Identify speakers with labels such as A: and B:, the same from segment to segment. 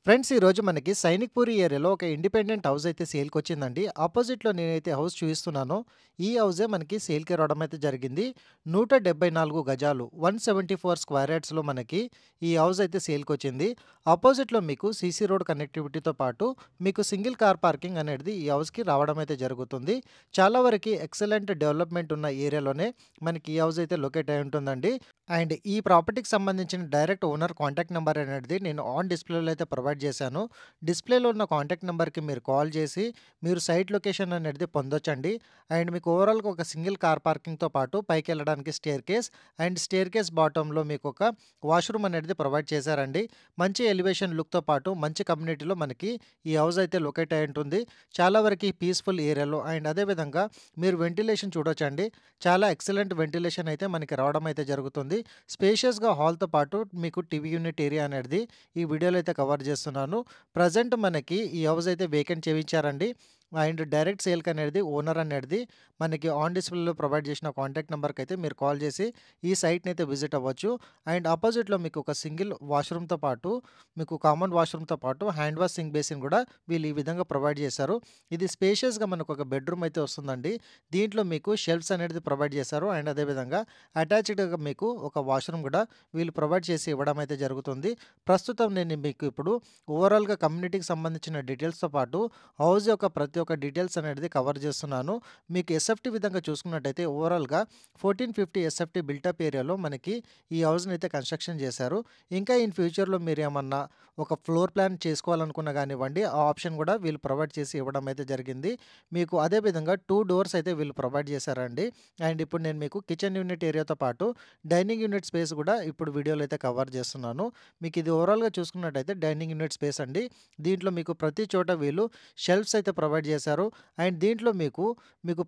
A: Friends ఈరోజు మనకి సైనిక్‌పూరి ఏరియాలో ఒక ఇండిపెండెంట్ హౌస్ అయితే సేల్‌కొచ్చిందండి. ఆపోజిట్‌లో నేనైతే హౌస్ చూపిస్తున్నానో, ఈ హౌసే మనకి సేల్‌కి రావడం అయితే జరిగింది. 174 గజాలు 174 స్క్వేర్ యార్డ్స్‌లో మనకి ఈ హౌస్ అయితే సేల్‌కొచ్చింది. ఆపోజిట్‌లో మీకు సీసీ రోడ్ కనెక్టివిటీతో పాటు మీకు సింగిల్ కార్ పార్కింగ్ అనేది ఈ హౌస్‌కి రావడం అయితే జరుగుతుంది. చాలా వరకి ఎక్సలెంట్ డెవలప్‌మెంట్ ఉన్న ఏరియాలోనే మనకి ఈ హౌస్ అయితే లొకేట్ అయి ఉంటుందండి. అండ్ ఈ ప్రాపర్టీకి సంబంధించిన డైరెక్ట్ ఓనర్ కాంటాక్ట్ నెంబర్ అనేది నేను ఆన్ డిస్‌ప్లేలో అయితే ప్రొవైడ్ చేశాను. డిస్‌ప్లేలో ఉన్న కాంటాక్ట్ నెంబర్‌కి మీరు కాల్ చేసి మీరు సైట్ లొకేషన్ అనేది పొందొచ్చండి. అండ్ మీకు ఓవరాల్‌గా ఒక సింగిల్ కార్ పార్కింగ్‌తో పాటు పైకెళ్ళడానికి స్టెయిర్‌కేస్ అండ్ స్టెయిర్‌కేస్ బాటమ్‌లో మీకు ఒక వాష్‌రూమ్ అనేది ప్రొవైడ్ చేశారండి. మంచి ఎలివేషన్ లుక్‌తో పాటు మంచి కమ్యూనిటీలో మనకి ఈ హౌస్ అయితే లొకేట్ అయి ఉంటుంది. చాలా వరకి పీస్‌ఫుల్ ఏరియాలో అండ్ అదే విధంగా మీరు వెంటిలేషన్ చూడొచ్చండి. చాలా ఎక్సలెంట్ వెంటిలేషన్ అయితే మనకి రావడం అయితే జరుగుతుంది. స్పేషియస్‌గా హాల్‌తో పాటు మీకు టీవీ యూనిట్ ఏరియా అనేది ఈ వీడియోలో అయితే కవర్ చేస్తున్నాను. ప్రెజెంట్ మనకి ఈ హౌస్ అయితే వేకెంట్ చేయించారండి. అండ్ డైరెక్ట్ సేల్‌కనేది ఓనర్ అనేది మనకి ఆన్ డిస్‌ప్లేలో ప్రొవైడ్ చేసిన కాంటాక్ట్ నంబర్‌కైతే మీరు కాల్ చేసి ఈ సైట్‌నైతే విజిట్ అవ్వచ్చు. అండ్ అపోజిట్‌లో మీకు ఒక సింగిల్ వాష్‌రూమ్‌తో పాటు మీకు కామన్ వాష్‌రూమ్‌తో పాటు హ్యాండ్ వాష్ సింక్ బేసిన్ కూడా వీళ్ళు ఈ విధంగా ప్రొవైడ్ చేశారు. ఇది స్పేషియస్‌గా మనకు ఒక బెడ్‌రూమ్ అయితే వస్తుందండి. దీంట్లో మీకు షెల్ఫ్స్ అనేది ప్రొవైడ్ చేశారు. అండ్ అదే విధంగా అటాచ్డ్‌గా మీకు ఒక వాష్‌రూమ్ కూడా వీళ్ళు ప్రొవైడ్ చేసి ఇవ్వడం అయితే జరుగుతుంది. ప్రస్తుతం నేను మీకు ఇప్పుడు ఓవరాల్‌గా కమ్యూనిటీకి సంబంధించిన డీటెయిల్స్‌తో పాటు హౌస్ యొక్క ప్రతి ఒక్క డీటెయిల్స్ అనేది కవర్ చేస్తున్నాను. మీకు ఎస్ఎఫ్‌టీ విధంగా చూసుకున్నట్టయితే ఓవరాల్‌గా 1450 ఎస్ఎఫ్‌టీ బిల్టప్ ఏరియాలో మనకి ఈ హౌస్‌ని అయితే కన్‌స్ట్రక్షన్ చేశారు. ఇంకా ఇన్ ఫ్యూచర్‌లో మీరేమన్నా ఒక ఫ్లోర్ ప్లాన్ చేసుకోవాలనుకున్నా గానివ్వండి, ఆ ఆప్షన్ కూడా వీళ్ళు ప్రొవైడ్ చేసి ఇవ్వడం అయితే జరిగింది. మీకు అదే విధంగా 2 డోర్స్ అయితే వీళ్ళు ప్రొవైడ్ చేశారండి. అండ్ ఇప్పుడు నేను మీకు కిచెన్ యూనిట్ ఏరియాతో పాటు డైనింగ్ యూనిట్ స్పేస్ కూడా ఇప్పుడు వీడియోలో అయితే కవర్ చేస్తున్నాను. మీకు ఇది ఓవరాల్‌గా చూసుకున్నట్టయితే డైనింగ్ యూనిట్ స్పేస్ అండి. దీంట్లో మీకు ప్రతి చోట వీళ్ళు షెల్ఫ్స్ అయితే ప్రొవైడ్ చేశారు. అండ్ దీంట్లో మీకు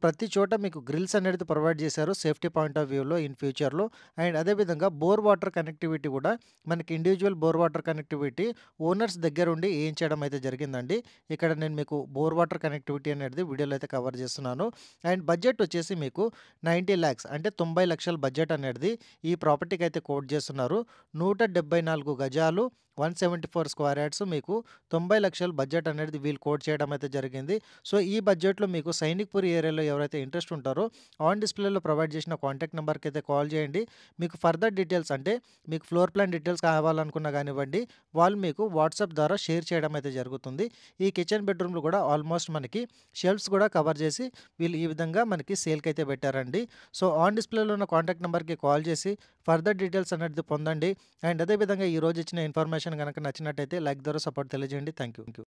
A: ప్రతి చోట మీకు గ్రిల్స్ అనేది ప్రొవైడ్ చేశారు. సేఫ్టీ పాయింట్ ఆఫ్ వ్యూలో ఇన్ ఫ్యూచర్‌లో. అండ్ అదే విధంగా బోర్ వాటర్ కనెక్టివిటీ కూడా మనకి individual bore water connectivity owners దగ్గరుండి ఏయించడం అయితే జరిగిందండి. ఇక్కడ నేను మీకు బోర్ వాటర్ కనెక్టివిటీ అనేది వీడియోలో అయితే కవర్ చేస్తున్నాను. అండ్ బడ్జెట్ వచ్చేసి మీకు 90 లాక్స్ అంటే 90,00,000 బడ్జెట్ అనేది ఈ ప్రాపర్టీకి అయితే కోట్ చేస్తున్నారు. 174 గజాలు 174 స్క్వేర్ యార్డ్స్ మీకు 90,00,000 బడ్జెట్ అనేది వీళ్ళు కోట్ చేయడం అయితే జరిగింది. సో, ఈ బడ్జెట్‌లో మీకు సైనిక్‌పూర్ ఏరియాలో ఎవరైతే ఇంట్రెస్ట్ ఉంటారో ఆన్ డిస్‌ప్లేలో ప్రొవైడ్ చేసిన కాంటాక్ట్ నంబర్‌కి అయితే కాల్ చేయండి. మీకు ఫర్దర్ డీటెయిల్స్ అంటే మీకు ఫ్లోర్ ప్లాన్ డీటెయిల్స్ కావాలనుకున్నా గానివ్వండి, వాళ్ళు మీకు వాట్సాప్ ద్వారా షేర్ చేయడం అయితే జరుగుతుంది. ఈ కిచెన్ బెడ్‌రూమ్‌లో కూడా ఆల్మోస్ట్ మనకి షెల్ఫ్స్ కూడా కవర్ చేసి వీళ్ళు ఈ విధంగా మనకి సేల్‌కైతే పెట్టారండి. సో, ఆన్ డిస్‌ప్లేలో ఉన్న కాంటాక్ట్ నంబర్‌కి కాల్ చేసి ఫర్దర్ డీటెయిల్స్ అనేది పొందండి. అండ్ అదే విధంగా ఈరోజు ఇచ్చిన ఇన్ఫర్మేషన్ గనక నచ్చినట్టయితే లైక్ ద్వారా సపోర్ట్ తెలియజేయండి. Thank you.